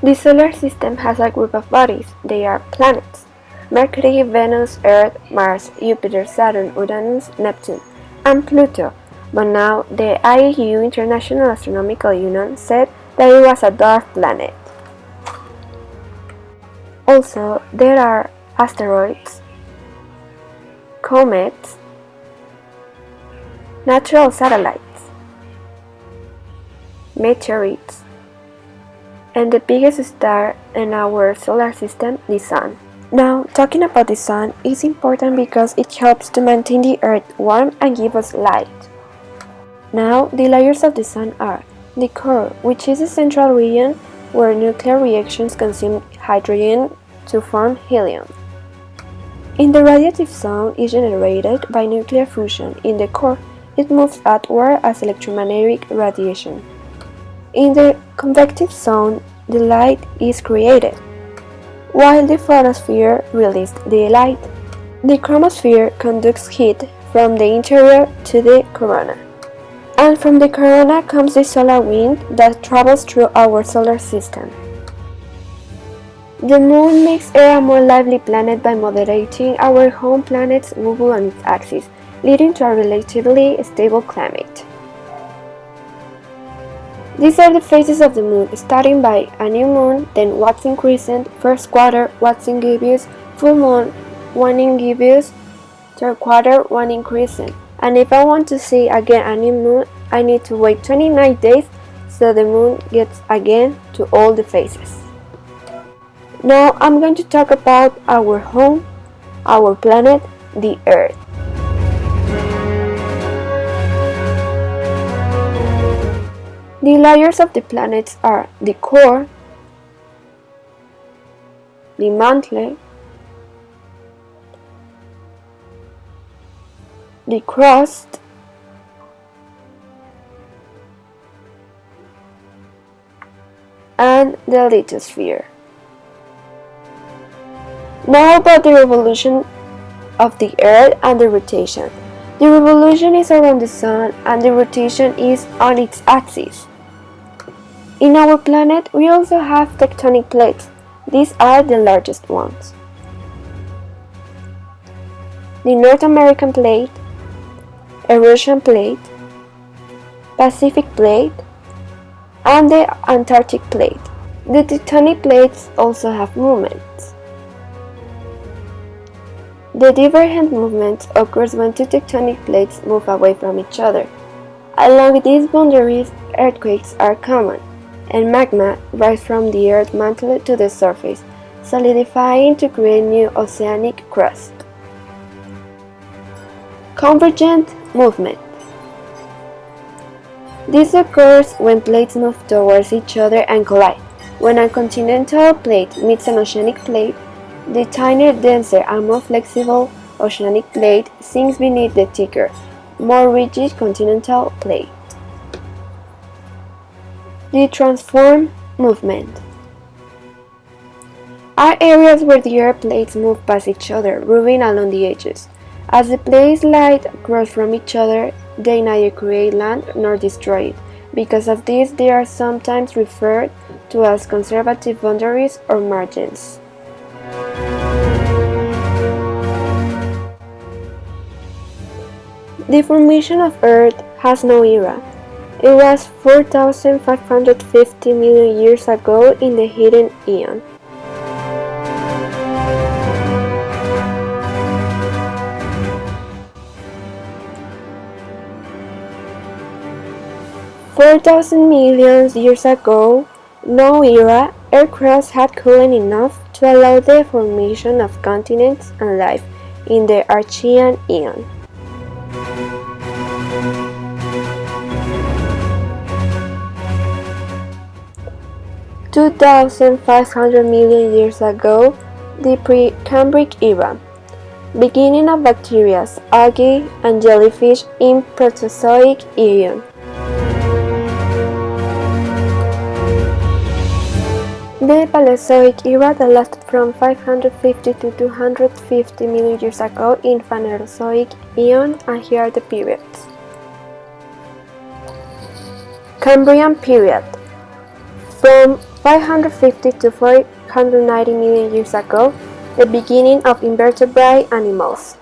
The solar system has a group of bodies. They are planets: Mercury, Venus, Earth, Mars, Jupiter, Saturn, Uranus, Neptune, and Pluto. But now the IAU International Astronomical Union said that it was a dwarf planet. Also, there are asteroids, comets, natural satellites, meteorites, and the biggest star in our solar system, the Sun. Now, talking about the Sun is important because it helps to maintain the Earth warm and give us light. Now, the layers of the Sun are the core, which is the central region where nuclear reactions consume hydrogen to form helium. In the radiative zone is generated by nuclear fusion. In the core, it moves outward as electromagnetic radiation. In the convective zone, the light is created, while the photosphere releases the light. The chromosphere conducts heat from the interior to the corona. And from the corona comes the solar wind that travels through our solar system. The Moon makes Earth a more lively planet by moderating our home planet's movement on its axis, leading to a relatively stable climate. These are the phases of the Moon, starting by a new moon, then waxing crescent, first quarter, waxing gibbous, full moon, waning gibbous, third quarter, waning crescent. And if I want to see again a new moon, I need to wait 29 days so the moon gets again to all the phases. Now I'm going to talk about our home, our planet, the Earth. The layers of the planets are the core, the mantle, the crust, and the lithosphere. Now about the revolution of the Earth and the rotation. The revolution is around the Sun and the rotation is on its axis. In our planet, we also have tectonic plates. These are the largest ones: the North American plate, Eurasian plate, Pacific plate, and the Antarctic plate. The tectonic plates also have movements. The divergent movement occurs when two tectonic plates move away from each other. Along these boundaries, earthquakes are common, and magma rises from the Earth's mantle to the surface, solidifying to create new oceanic crust. Convergent movement. This occurs when plates move towards each other and collide. When a continental plate meets an oceanic plate, the tinier, denser, and more flexible oceanic plate sinks beneath the thicker, more rigid continental plate. The transform movement are areas where the air plates move past each other, rubbing along the edges. As the plates slide across from each other, they neither create land nor destroy it. Because of this, they are sometimes referred to as conservative boundaries or margins. The formation of Earth has no era. It was 4,550 million years ago in the hidden Eon. $4,000 million years ago, no era, Earth crust had cooling enough to allow the formation of continents and life in the Archean Eon. $2,500 million years ago, the Precambric era, beginning of bacteria, algae, and jellyfish in Proterozoic Eon. The Paleozoic era that lasted from 550 to 250 million years ago in Phanerozoic Eon, and here are the periods. Cambrian period, from 550 to 490 million years ago, the beginning of invertebrate animals.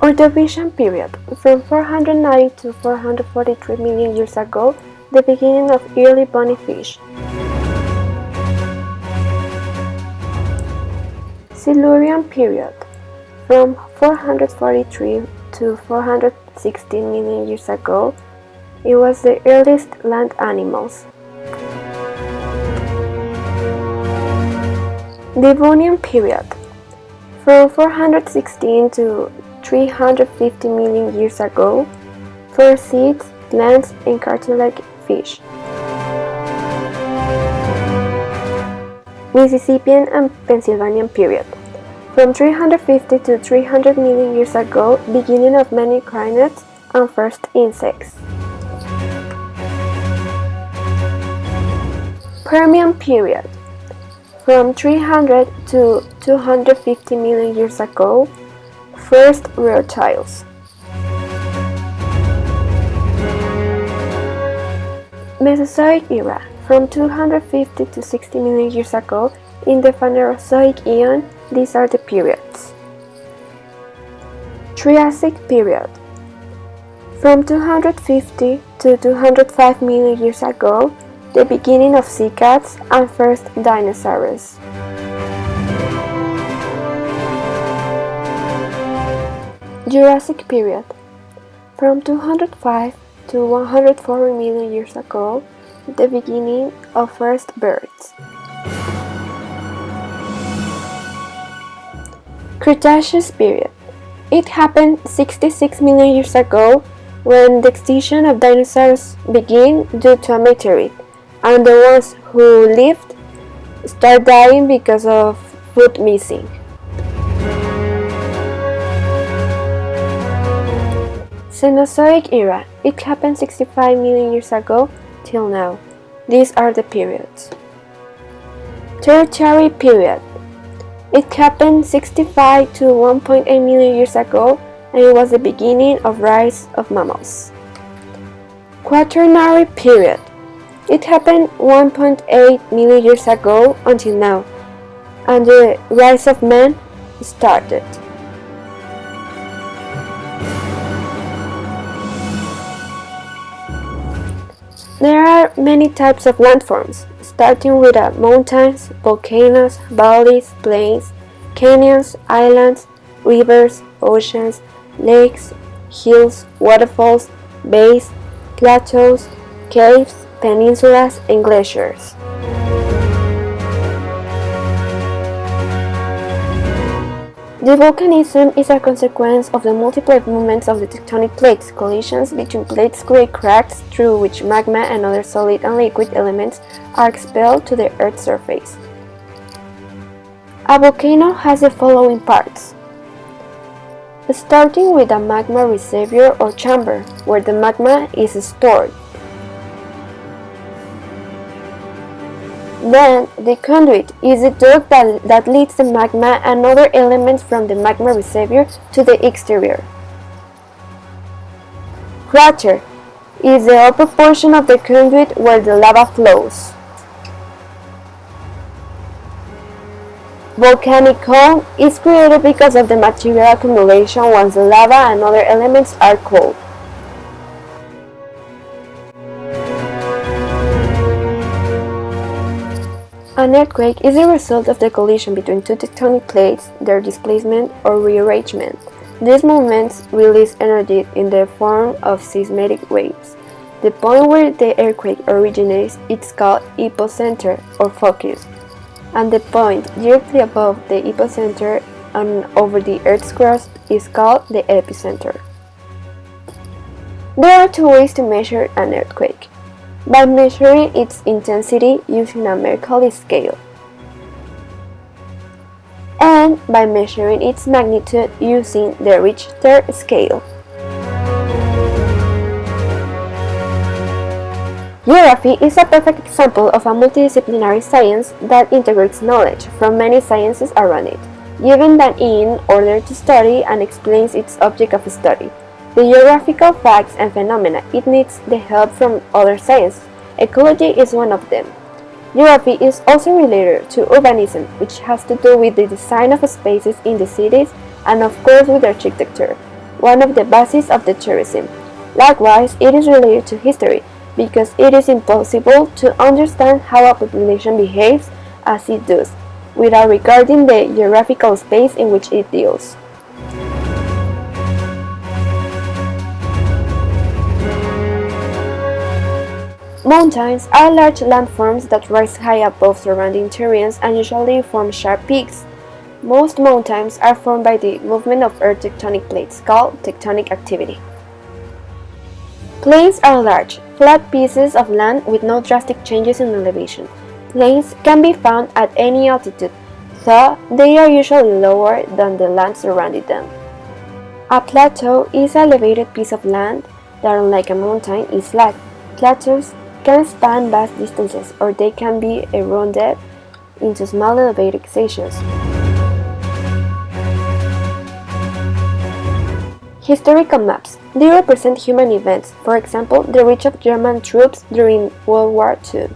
Ordovician period, from 490 to 443 million years ago, the beginning of early bony fish. Silurian period, from 443 to 416 million years ago, it was the earliest land animals. Devonian period, from 416 to 350 million years ago, for seeds, plants, and cartilage fish. Mississippian and Pennsylvanian period, from 350 to 300 million years ago, beginning of many cranids and first insects. Permian period, from 300 to 250 million years ago, first reptiles. Mesozoic era, from 250 to 60 million years ago, in the Phanerozoic Eon, these are the periods. Triassic period, from 250 to 205 million years ago, the beginning of sea cats and first dinosaurs. Jurassic period, from 205 to 140 million years ago, the beginning of first birds. Cretaceous period, it happened 66 million years ago when the extinction of dinosaurs began due to a meteorite, and the ones who lived start dying because of food missing. Cenozoic era, it happened 65 million years ago till now. These are the periods. Tertiary period, it happened 65 to 1.8 million years ago, and it was the beginning of rise of mammals. Quaternary period, it happened 1.8 million years ago until now, and the rise of man started. There are many types of landforms, starting with mountains, volcanoes, valleys, plains, canyons, islands, rivers, oceans, lakes, hills, waterfalls, bays, plateaus, caves, peninsulas, and glaciers. The volcanism is a consequence of the multiple movements of the tectonic plates. Collisions between plates create cracks through which magma and other solid and liquid elements are expelled to the Earth's surface. A volcano has the following parts. Starting with a magma reservoir or chamber, where the magma is stored. Then, the conduit is the duct that leads the magma and other elements from the magma reservoir to the exterior. Crater is the upper portion of the conduit where the lava flows. Volcanic cone is created because of the material accumulation once the lava and other elements are cooled. An earthquake is the result of the collision between two tectonic plates, their displacement or rearrangement. These movements release energy in the form of seismic waves. The point where the earthquake originates is called epicenter or focus, and the point directly above the epicenter and over the Earth's crust is called the epicenter. There are two ways to measure an earthquake. By measuring its intensity using a Mercalli scale, and by measuring its magnitude using the Richter scale. Geography is a perfect example of a multidisciplinary science that integrates knowledge from many sciences around it, given an in order to study and explains its object of study. the geographical facts and phenomena, it needs the help from other sciences. Ecology is one of them. Geography is also related to urbanism, which has to do with the design of spaces in the cities and of course with architecture, one of the bases of the tourism. Likewise, it is related to history, because it is impossible to understand how a population behaves as it does, without regarding the geographical space in which it deals. Mountains are large landforms that rise high above surrounding terrains and usually form sharp peaks. Most mountains are formed by the movement of earth tectonic plates, called tectonic activity. Plains are large, flat pieces of land with no drastic changes in elevation. Plains can be found at any altitude, though they are usually lower than the land surrounding them. A plateau is an elevated piece of land that, unlike a mountain, is flat. Plateaus can span vast distances, or they can be eroded into small elevated sections. Historical maps. They represent human events, for example, the reach of German troops during World War II.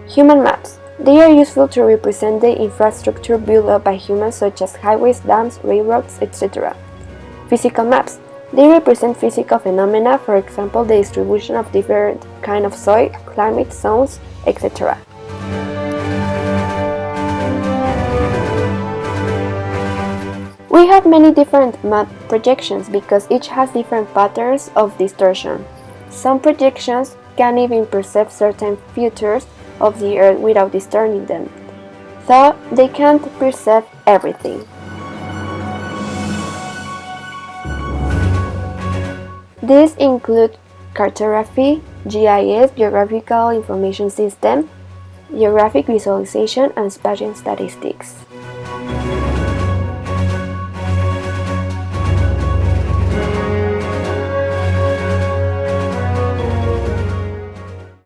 Human maps. They are useful to represent the infrastructure built up by humans such as highways, dams, railroads, etc. Physical maps. They represent physical phenomena, for example, the distribution of different kinds of soil, climate zones, etc. We have many different map projections because each has different patterns of distortion. Some projections can even perceive certain features of the Earth without distorting them, though they can't perceive everything. These include cartography, GIS, Geographical Information System, geographic visualization, and spatial statistics.